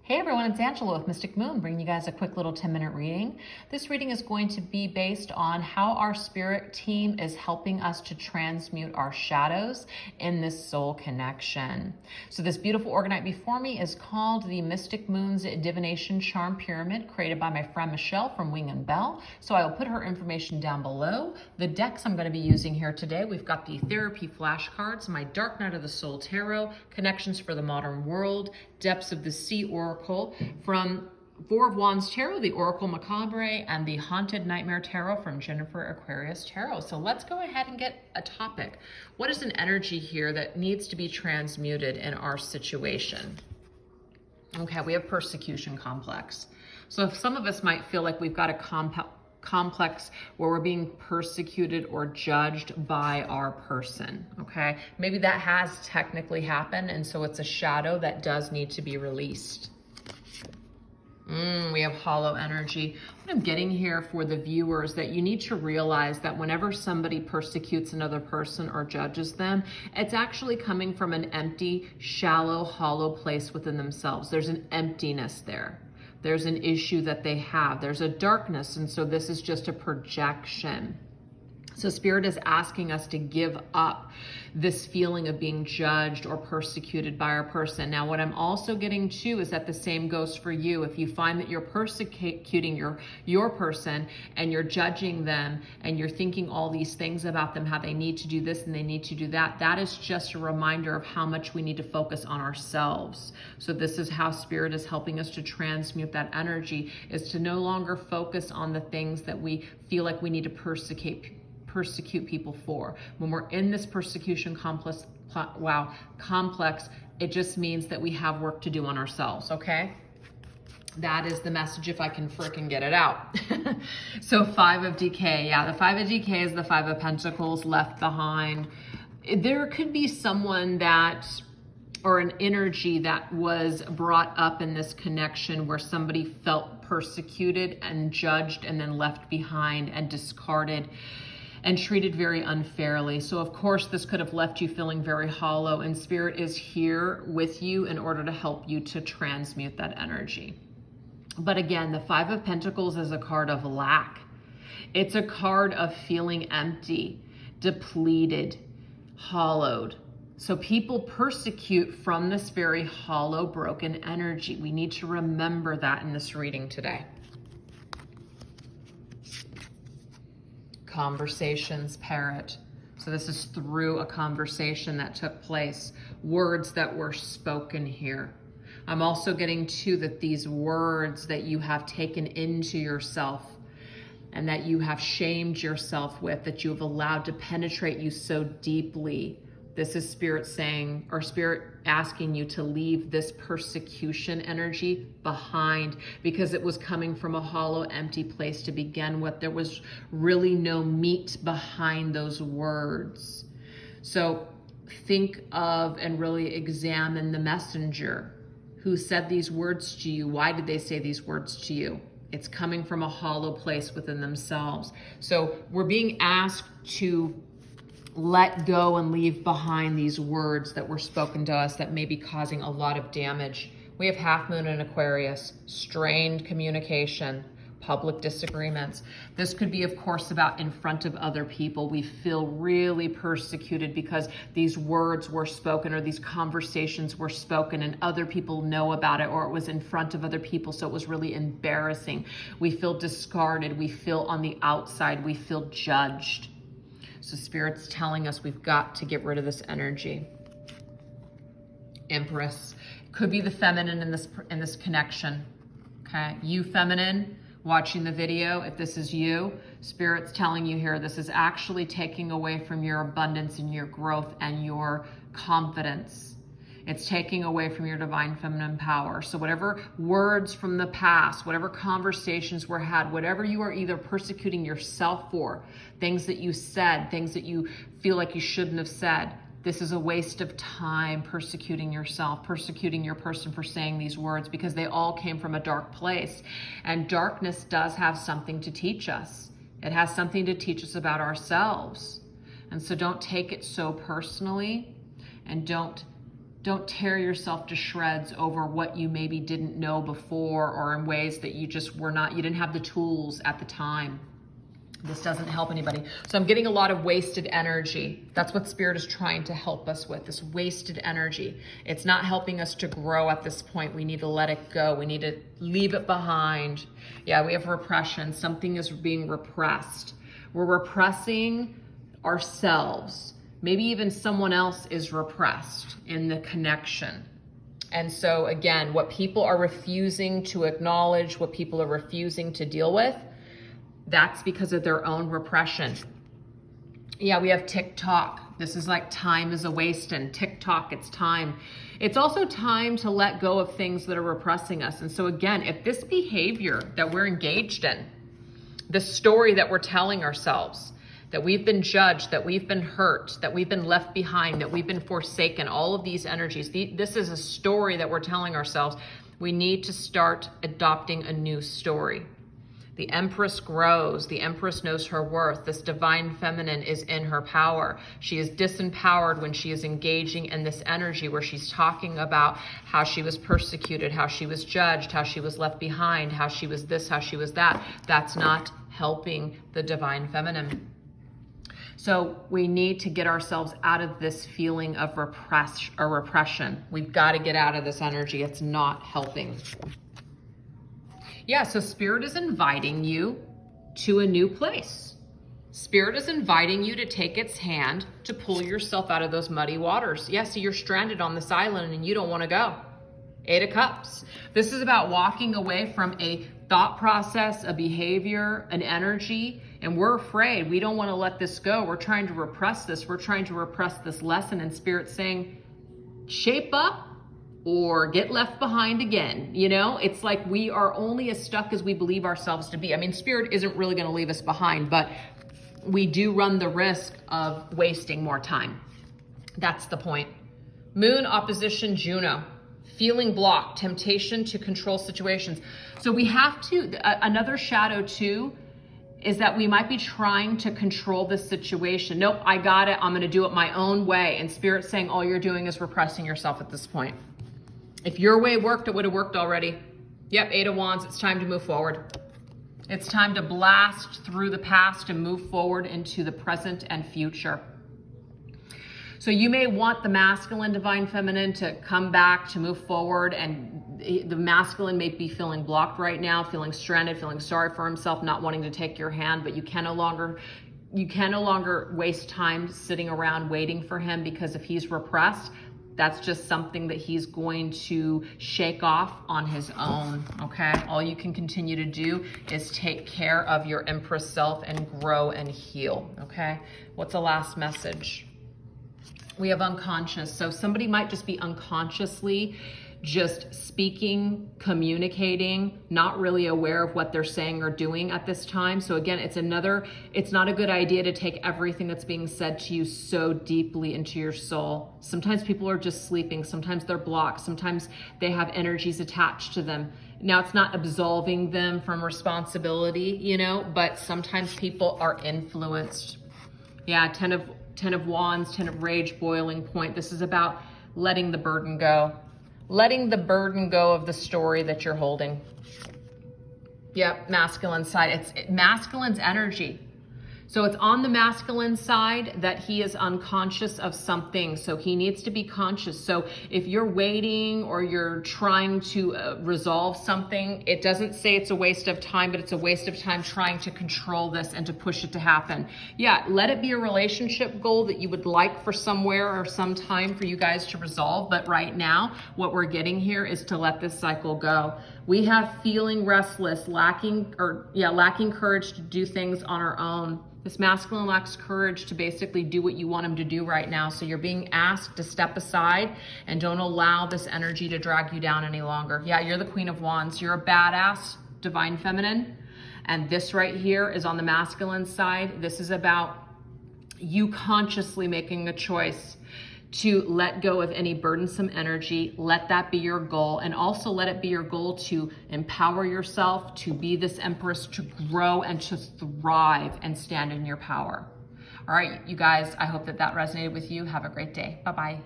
Hey everyone, it's Angela with Mystic Moon, bringing you guys a quick little 10-minute reading. This reading is going to be based on how our spirit team is helping us to transmute our shadows in this soul connection. So this beautiful Orgonite before me is called the Mystic Moon's Divination Charm Pyramid, created by my friend Michelle from Wing and Bell. So I will put her information down below. The decks I'm going to be using here today, we've got the Therapy flashcards, my Dark Night of the Soul Tarot, Connections for the Modern World, Depths of the Sea Oracle from Four of Wands Tarot, the Oracle Macabre, and the Haunted Nightmare Tarot from Jennifer Aquarius Tarot. So let's go ahead and get a topic. What is an energy here that needs to be transmuted in our situation? Okay, we have persecution complex. So if some of us might feel like we've got a complex where we're being persecuted or judged by our person, okay? Maybe that has technically happened, and so it's a shadow that does need to be released. We have hollow energy. What I'm getting here for the viewers, that you need to realize that whenever somebody persecutes another person or judges them, it's actually coming from an empty, shallow, hollow place within themselves. There's an emptiness there. There's an issue that they have. There's a darkness, and so this is just a projection. So Spirit is asking us to give up this feeling of being judged or persecuted by our person. Now, what I'm also getting to is that the same goes for you. If you find that you're persecuting your person and you're judging them and you're thinking all these things about them, how they need to do this and they need to do that, that is just a reminder of how much we need to focus on ourselves. So this is how Spirit is helping us to transmute that energy, is to no longer focus on the things that we feel like we need to persecute people for. When we're in this persecution complex, it just means that we have work to do on ourselves, okay? That is the message, if I can frickin' get it out. So Five of Decay. Yeah, the Five of Decay is the Five of Pentacles, left behind. There could be someone that, or an energy that was brought up in this connection where somebody felt persecuted and judged and then left behind and discarded and treated very unfairly. So of course this could have left you feeling very hollow, and Spirit is here with you in order to help you to transmute that energy. But again, the Five of Pentacles is a card of lack. It's a card of feeling empty, depleted, hollowed. So people persecute from this very hollow, broken energy. We need to remember that in this reading today. Conversations, Parrot. So this is through a conversation that took place, words that were spoken here. I'm also getting to that these words that you have taken into yourself and that you have shamed yourself with, that you have allowed to penetrate you so deeply. This is Spirit saying, or Spirit asking you to leave this persecution energy behind, because it was coming from a hollow, empty place to begin with. There was really no meat behind those words. So think of and really examine the messenger who said these words to you. Why did they say these words to you? It's coming from a hollow place within themselves. So we're being asked to let go and leave behind these words that were spoken to us that may be causing a lot of damage. We have Half Moon in Aquarius, strained communication, public disagreements. This could be, of course, about in front of other people. We feel really persecuted because these words were spoken or these conversations were spoken and other people know about it, or it was in front of other people, so it was really embarrassing. We feel discarded. We feel on the outside. We feel judged. So Spirit's telling us we've got to get rid of this energy. Empress. Could be the feminine in this connection. Okay, you feminine watching the video, if this is you, Spirit's telling you here this is actually taking away from your abundance and your growth and your confidence. It's taking away from your divine feminine power. So whatever words from the past, whatever conversations were had, whatever you are either persecuting yourself for, things that you said, things that you feel like you shouldn't have said, this is a waste of time persecuting yourself, persecuting your person for saying these words, because they all came from a dark place. And darkness does have something to teach us. It has something to teach us about ourselves. And so don't take it so personally, and don't Don't tear yourself to shreds over what you maybe didn't know before, or in ways that you just you didn't have the tools at the time. This doesn't help anybody. So I'm getting a lot of wasted energy. That's what Spirit is trying to help us with, this wasted energy. It's not helping us to grow at this point. We need to let it go. We need to leave it behind. Yeah, we have repression. Something is being repressed. We're repressing ourselves. Maybe even someone else is repressed in the connection. And so again, what people are refusing to acknowledge, what people are refusing to deal with, that's because of their own repression. Yeah, we have TikTok. This is like time is a waste, and TikTok, it's time. It's also time to let go of things that are repressing us. And so again, if this behavior that we're engaged in, the story that we're telling ourselves, that we've been judged, that we've been hurt, that we've been left behind, that we've been forsaken, all of these energies, this is a story that we're telling ourselves. We need to start adopting a new story. The Empress grows. The Empress knows her worth. This divine feminine is in her power. She is disempowered when she is engaging in this energy where she's talking about how she was persecuted, how she was judged, how she was left behind, how she was this, how she was that. That's not helping the divine feminine. So we need to get ourselves out of this feeling of repression. We've got to get out of this energy. It's not helping. Yeah, so Spirit is inviting you to a new place. Spirit is inviting you to take its hand to pull yourself out of those muddy waters. Yeah, so you're stranded on this island and you don't want to go. 8 of Cups. This is about walking away from a thought process, a behavior, an energy, and we're afraid. We don't want to let this go. We're trying to repress this. We're trying to repress this lesson, and Spirit's saying, shape up or get left behind again. You know, it's like we are only as stuck as we believe ourselves to be. I mean, Spirit isn't really going to leave us behind, but we do run the risk of wasting more time. That's the point. Moon opposition Juno. Feeling blocked, temptation to control situations. So we have to, another shadow too, is that we might be trying to control this situation. Nope, I got it. I'm going to do it my own way. And Spirit's saying all you're doing is repressing yourself at this point. If your way worked, it would have worked already. Yep, 8 of Wands, it's time to move forward. It's time to blast through the past and move forward into the present and future. So you may want the masculine divine feminine to come back, to move forward, and the masculine may be feeling blocked right now, feeling stranded, feeling sorry for himself, not wanting to take your hand, but you can no longer waste time sitting around waiting for him, because if he's repressed, that's just something that he's going to shake off on his own, okay? All you can continue to do is take care of your Empress self and grow and heal, okay? What's the last message? We have unconscious. So somebody might just be unconsciously just speaking, communicating, not really aware of what they're saying or doing at this time. So again, it's not a good idea to take everything that's being said to you so deeply into your soul. Sometimes people are just sleeping. Sometimes they're blocked. Sometimes they have energies attached to them. Now, it's not absolving them from responsibility, you know, but sometimes people are influenced. Yeah, 10 of Wands, 10 of Rage, boiling point. This is about letting the burden go. Letting the burden go of the story that you're holding. Yep, masculine side. It's masculine's energy. So it's on the masculine side that he is unconscious of something. So he needs to be conscious. So if you're waiting or you're trying to resolve something, it doesn't say it's a waste of time, but it's a waste of time trying to control this and to push it to happen. Yeah, let it be a relationship goal that you would like for somewhere or some time for you guys to resolve. But right now, what we're getting here is to let this cycle go. We have feeling restless, lacking courage to do things on our own. This masculine lacks courage to basically do what you want him to do right now. So you're being asked to step aside and don't allow this energy to drag you down any longer. Yeah, you're the Queen of Wands. You're a badass, divine feminine. And this right here is on the masculine side. This is about you consciously making a choice to let go of any burdensome energy. Let that be your goal. And also let it be your goal to empower yourself, to be this Empress, to grow and to thrive and stand in your power. All right, you guys, I hope that resonated with you. Have a great day. Bye-bye.